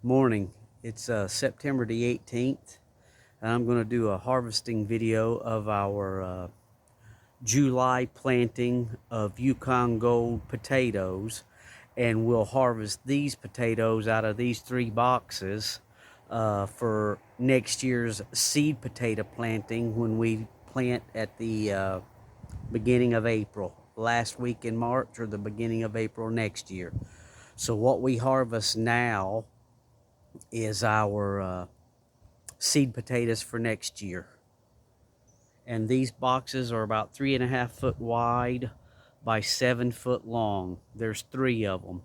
Morning. It's September the 18th, and I'm going to do a harvesting video of our July planting of Yukon Gold potatoes. And we'll harvest these potatoes out of these 3 boxes for next year's seed potato planting when we plant at the beginning of April, last week in March or the beginning of April next year. So what we harvest now is our seed potatoes for next year. And these boxes are about 3.5 foot wide by 7 foot long. There's 3 of them.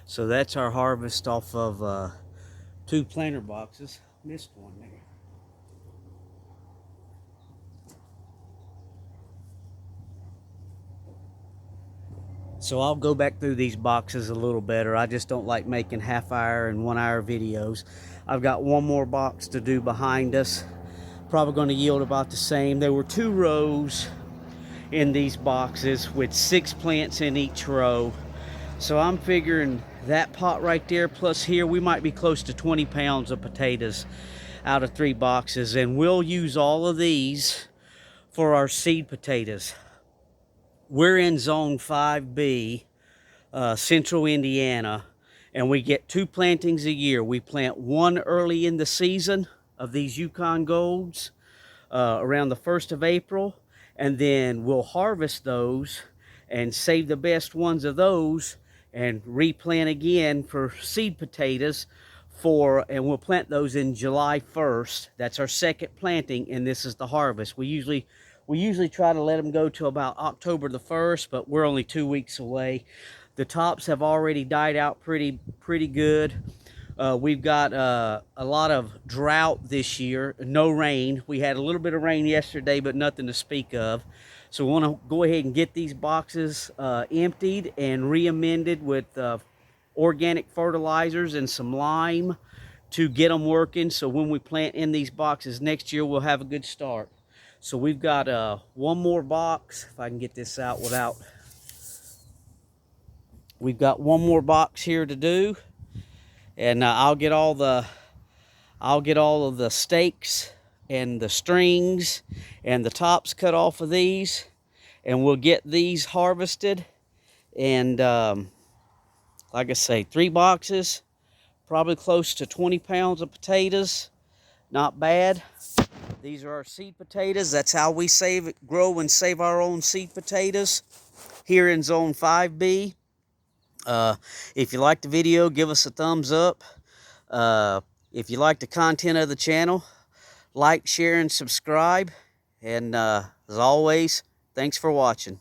So that's our harvest off of 2 planter boxes. Missed one there. So I'll go back through these boxes a little better. I just don't like making half-hour and 1-hour videos. I've got one more box to do behind us. Probably going to yield about the same. There were 2 rows in these boxes with 6 plants in each row. So I'm figuring that pot right there plus here, we might be close to 20 pounds of potatoes out of 3 boxes. And we'll use all of these for our seed potatoes. We're in zone 5B, central Indiana, and we get 2 plantings a year. We plant one early in the season of these Yukon Golds around the 1st of April, and then we'll harvest those and save the best ones of those and replant again for seed potatoes and we'll plant those in July 1st. That's our second planting, and this is the harvest. We usually try to let them go till about October the 1st, but we're only 2 weeks away. The tops have already died out pretty good. We've got a lot of drought this year, no rain. We had a little bit of rain yesterday, but nothing to speak of. So we want to go ahead and get these boxes emptied and re-amended with organic fertilizers and some lime to get them working. So when we plant in these boxes next year, we'll have a good start. So we've got one more box, if I can get this out without. We've got one more box here to do, and I'll get all of the stakes and the strings and the tops cut off of these, and we'll get these harvested. And like I say, 3 boxes, probably close to 20 pounds of potatoes. Not bad. These are our seed potatoes. That's how we grow and save our own seed potatoes here in Zone 5B. If you like the video, give us a thumbs up. If you like the content of the channel, like, share, and subscribe. And as always, thanks for watching.